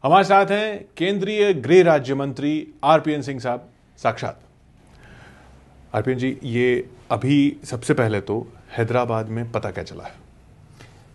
हमारे साथ हैं केंद्रीय गृह राज्य मंत्री आरपीएन सिंह साहब साक्षात। आरपीएन जी, ये अभी सबसे पहले तो हैदराबाद में पता क्या चला है?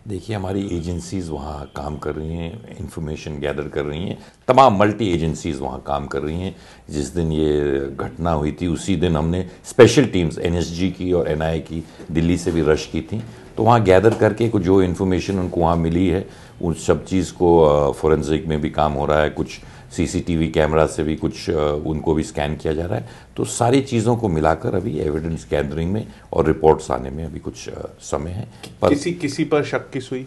देखिए, हमारी एजेंसीज़ वहाँ काम कर रही हैं, इंफॉर्मेशन गैदर कर रही हैं, तमाम मल्टी एजेंसीज़ वहाँ काम कर रही हैं। जिस दिन ये घटना हुई थी उसी दिन हमने स्पेशल टीम्स एनएसजी की और एनआईए की दिल्ली से भी रश की थी, तो वहाँ गैदर करके कुछ जो इन्फॉर्मेशन उनको वहाँ मिली है उस सब चीज़ को फोरेंसिक में भी काम हो रहा है, कुछ सीसीटीवी कैमरा से भी कुछ उनको भी स्कैन किया जा रहा है। तो सारी चीज़ों को मिलाकर अभी एविडेंस गैदरिंग में और रिपोर्ट्स आने में अभी कुछ समय है। पर किसी पर शक की सुई?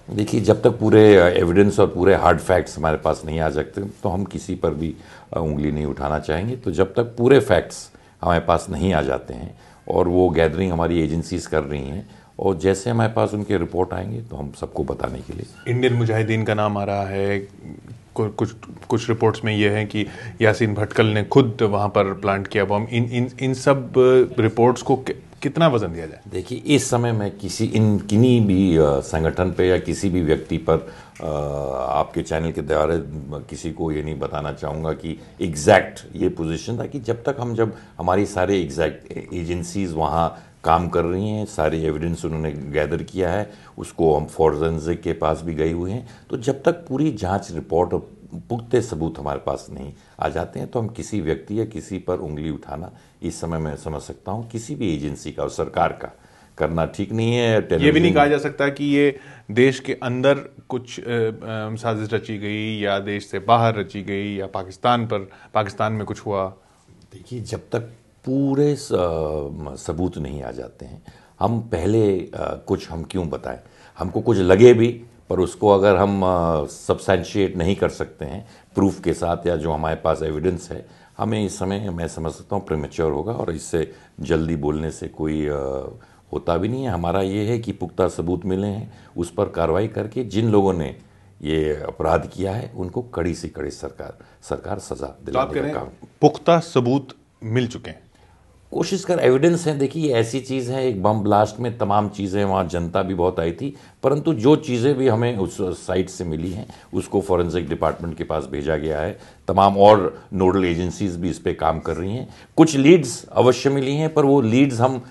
देखिए, जब तक पूरे एविडेंस और पूरे हार्ड फैक्ट्स हमारे पास नहीं आ सकते तो हम किसी पर भी उंगली नहीं उठाना चाहेंगे। तो जब तक पूरे फैक्ट्स हमारे पास नहीं आ जाते हैं और वो गैदरिंग हमारी एजेंसीज कर रही हैं और जैसे हमारे पास उनके रिपोर्ट आएंगे तो हम सबको बताने के लिए। इंडियन मुजाहिदीन का नाम आ रहा है, कुछ रिपोर्ट्स में ये है कि यासीन भटकल ने खुद वहाँ पर प्लांट किया बम। इन सब रिपोर्ट्स को कितना वजन दिया जाए? देखिए, इस समय मैं किन्हीं भी संगठन पे या किसी भी व्यक्ति पर आपके चैनल के द्वारा किसी को ये नहीं बताना चाहूँगा कि एग्जैक्ट ये पोजीशन था, कि जब हमारी सारे एग्जैक्ट एजेंसीज वहाँ काम कर रही हैं, सारे एविडेंस उन्होंने गैदर किया है, उसको हम फोरेंसिक के पास भी गए हुए हैं, तो जब तक पूरी जांच रिपोर्ट और पुख्ते सबूत हमारे पास नहीं आ जाते हैं तो हम किसी व्यक्ति या किसी पर उंगली उठाना इस समय मैं समझ सकता हूँ किसी भी एजेंसी का और सरकार का करना ठीक नहीं है। ये भी नहीं कहा जा सकता कि ये देश के अंदर कुछ साजिश रची गई या देश से बाहर रची गई या पाकिस्तान में कुछ हुआ। देखिए, जब तक पूरे सबूत नहीं आ जाते हैं हम पहले कुछ हम क्यों बताएं। हमको कुछ लगे भी पर उसको अगर हम सब्सटेंशिएट नहीं कर सकते हैं प्रूफ के साथ या जो हमारे पास एविडेंस है, हमें इस समय मैं समझ सकता हूँ प्रीमेच्योर होगा और इससे जल्दी बोलने से कोई होता भी नहीं है। हमारा ये है कि पुख्ता सबूत मिले हैं उस पर कार्रवाई करके जिन लोगों ने ये अपराध किया है उनको कड़ी से कड़ी सरकार सजा दिलाने का काम। पुख्ता सबूत मिल चुके हैं, कोशिश कर एविडेंस है। देखिए, ऐसी चीज़ है, एक बम ब्लास्ट में तमाम चीज़ें, वहाँ जनता भी बहुत आई थी, परंतु जो चीज़ें भी हमें उस साइट से मिली हैं उसको फॉरेंसिक डिपार्टमेंट के पास भेजा गया है। तमाम और नोडल एजेंसीज भी इस पे काम कर रही हैं। कुछ लीड्स अवश्य मिली हैं पर वो लीड्स हम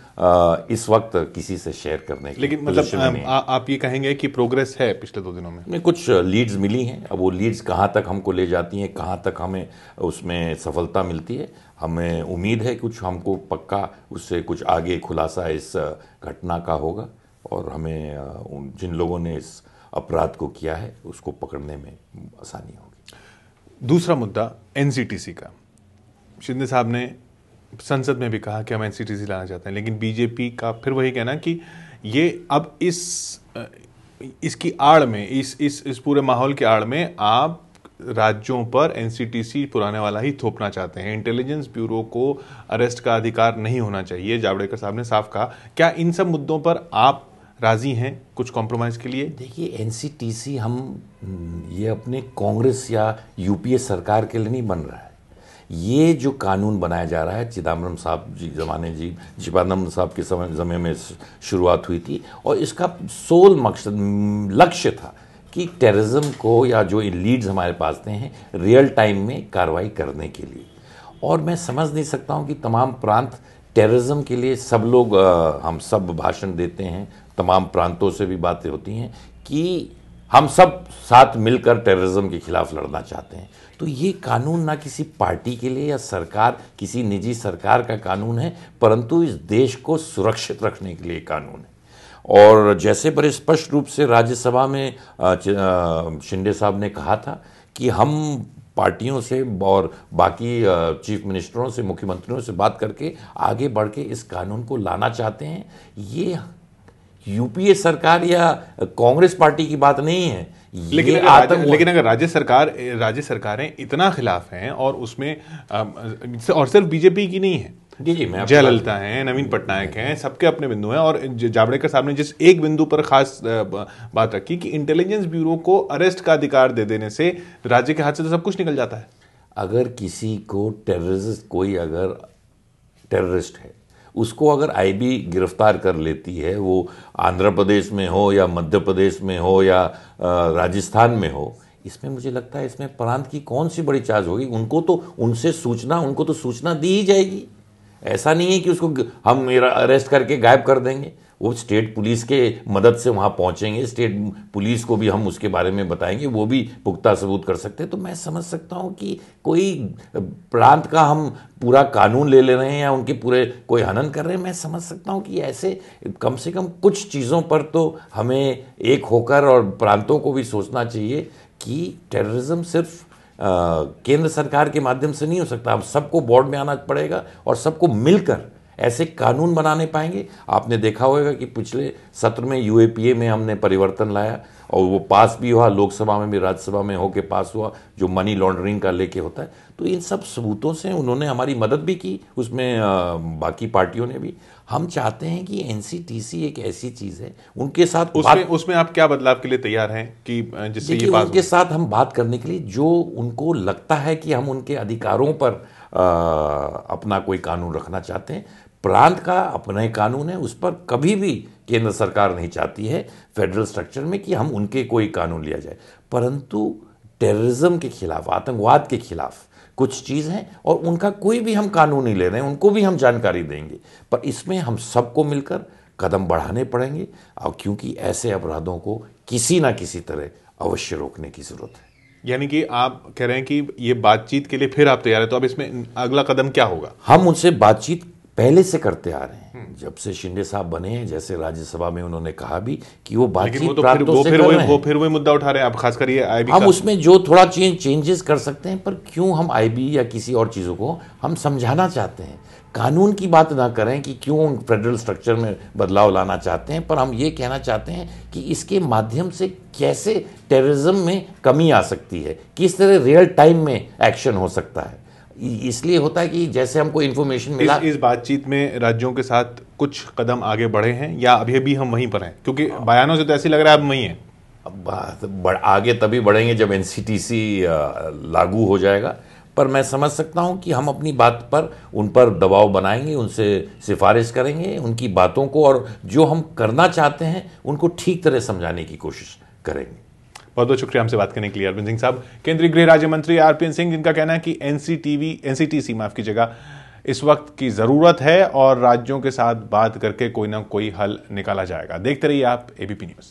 इस वक्त किसी से शेयर करने के लेकिन मतलब आप ये कहेंगे कि प्रोग्रेस है पिछले 2 दिनों में? कुछ लीड्स मिली हैं, अब वो लीड्स कहाँ तक हमको ले जाती हैं, कहाँ तक हमें उसमें सफलता मिलती है, हमें उम्मीद है कुछ हमको पक्का उससे कुछ आगे खुलासा इस घटना का होगा और हमें जिन लोगों ने इस अपराध को किया है उसको पकड़ने में आसानी होगी। दूसरा मुद्दा एनसीटीसी का। शिंदे साहब ने संसद में भी कहा कि हम एनसीटीसी लाना चाहते हैं, लेकिन बीजेपी का फिर वही कहना कि ये अब इसकी आड़ में, इस पूरे माहौल के आड़ में आप राज्यों पर एनसीटीसी पुराने वाला ही थोपना चाहते हैं। इंटेलिजेंस ब्यूरो को अरेस्ट का अधिकार नहीं होना चाहिए, जावड़ेकर साहब ने साफ कहा। क्या इन सब मुद्दों पर आप राजी हैं कुछ कॉम्प्रोमाइज के लिए? देखिए, एनसीटीसी ये अपने कांग्रेस या यूपीए सरकार के लिए नहीं बन रहा है। ये जो कानून बनाया जा रहा है चिदम्बरम साहब के समय में शुरुआत हुई थी और इसका सोल लक्ष्य था कि टेररिज्म को या जो लीड्स हमारे पास हैं रियल टाइम में कार्रवाई करने के लिए। और मैं समझ नहीं सकता हूं कि तमाम प्रांत टेररिज्म के लिए सब लोग हम सब भाषण देते हैं, तमाम प्रांतों से भी बातें होती हैं कि हम सब साथ मिलकर टेररिज्म के खिलाफ लड़ना चाहते हैं। तो ये कानून ना किसी पार्टी के लिए या किसी निजी सरकार का कानून है, परंतु इस देश को सुरक्षित रखने के लिए कानून है। और जैसे बड़े स्पष्ट रूप से राज्यसभा में शिंदे साहब ने कहा था कि हम पार्टियों से और बाकी चीफ मिनिस्टरों से, मुख्यमंत्रियों से बात करके आगे बढ़ के इस कानून को लाना चाहते हैं। ये यूपीए सरकार या कांग्रेस पार्टी की बात नहीं है। लेकिन अगर राज्य सरकारें इतना खिलाफ हैं और उसमें और सिर्फ बीजेपी की नहीं है, जयललिता हैं, नवीन पटनायक हैं, सबके अपने बिंदु हैं। और जावड़ेकर साहब ने जिस एक बिंदु पर खास बात रखी कि इंटेलिजेंस ब्यूरो को अरेस्ट का अधिकार दे देने से राज्य के हाथ से तो सब कुछ निकल जाता है। अगर किसी को कोई अगर टेररिस्ट है उसको अगर आईबी गिरफ्तार कर लेती है, वो आंध्र प्रदेश में हो या मध्य प्रदेश में हो या राजस्थान में हो, इसमें मुझे लगता है इसमें प्रांत की कौन सी बड़ी चार्ज होगी। उनको तो उनको तो सूचना दी ही जाएगी। ऐसा नहीं है कि उसको हम अरेस्ट करके गायब कर देंगे। वो स्टेट पुलिस के मदद से वहाँ पहुँचेंगे, स्टेट पुलिस को भी हम उसके बारे में बताएंगे, वो भी पुख्ता सबूत कर सकते हैं। तो मैं समझ सकता हूँ कि कोई प्रांत का हम पूरा कानून ले रहे हैं या उनके पूरे कोई हनन कर रहे हैं। मैं समझ सकता हूँ कि ऐसे कम से कम कुछ चीज़ों पर तो हमें एक होकर और प्रांतों को भी सोचना चाहिए कि टेररिज्म सिर्फ केंद्र सरकार के माध्यम से नहीं हो सकता। अब सबको बोर्ड में आना पड़ेगा और सबको मिलकर ऐसे कानून बनाने पाएंगे। आपने देखा होगा कि पिछले सत्र में यूएपीए में हमने परिवर्तन लाया और वो पास भी हुआ, लोकसभा में भी राज्यसभा में होके पास हुआ, जो मनी लॉन्ड्रिंग का लेके होता है। तो इन सब सबूतों से उन्होंने हमारी मदद भी की, उसमें बाकी पार्टियों ने भी। हम चाहते हैं कि एनसीटीसी एक ऐसी चीज़ है, उनके साथ उसमें आप क्या बदलाव के लिए तैयार हैं कि जिससे ये पास उनके साथ हम बात करने के लिए जो उनको लगता है कि हम उनके अधिकारों पर अपना कोई कानून रखना चाहते हैं। प्रांत का अपना ही कानून है, उस पर कभी भी केंद्र सरकार नहीं चाहती है फेडरल स्ट्रक्चर में कि हम उनके कोई कानून लिया जाए। परंतु टेररिज्म के खिलाफ, आतंकवाद के खिलाफ कुछ चीज़ है और उनका कोई भी हम कानून नहीं ले रहे हैं, उनको भी हम जानकारी देंगे। पर इसमें हम सबको मिलकर कदम बढ़ाने पड़ेंगे, और क्योंकि ऐसे अपराधों को किसी ना किसी तरह अवश्य रोकने की जरूरत है। यानी कि आप कह रहे हैं कि ये बातचीत के लिए फिर आप तैयार हैं, तो अब इसमें अगला कदम क्या होगा? हम उनसे बातचीत पहले से करते आ रहे हैं, जब से शिंदे साहब बने हैं। जैसे राज्यसभा में उन्होंने कहा भी कि वो बातचीत प्रांतों से कर रहे हैं। वो फिर वही मुद्दा उठा रहे हैं, अब खासकर ये आईबी हम उसमें जो थोड़ा चेंजेस कर सकते हैं। पर क्यों हम आईबी या किसी और चीज़ों को हम समझाना चाहते हैं, कानून की बात ना करें कि क्यों फेडरल स्ट्रक्चर में बदलाव लाना चाहते हैं, पर हम ये कहना चाहते हैं कि इसके माध्यम से कैसे टेररिज्म में कमी आ सकती है, किस तरह रियल टाइम में एक्शन हो सकता है। इसलिए होता है कि जैसे हमको इन्फॉर्मेशन मिला। इस बातचीत में राज्यों के साथ कुछ कदम आगे बढ़े हैं या अभी भी हम वहीं पर हैं? क्योंकि बयानों से तो ऐसे लग रहा है अब वहीं है। अब आगे तभी बढ़ेंगे जब एनसीटीसी लागू हो जाएगा। पर मैं समझ सकता हूं कि हम अपनी बात पर उन पर दबाव बनाएंगे, उनसे सिफारिश करेंगे, उनकी बातों को और जो हम करना चाहते हैं उनको ठीक तरह समझाने की कोशिश करेंगे। बहुत बहुत शुक्रिया हमसे बात करने के लिए अरविंद सिंह साहब। केंद्रीय गृह राज्य मंत्री आरपीएन सिंह, जिनका कहना है कि एनसीटीसी माफ कीजिएगा, इस वक्त की जरूरत है और राज्यों के साथ बात करके कोई ना कोई हल निकाला जाएगा। देखते रहिए आप एबीपी न्यूज।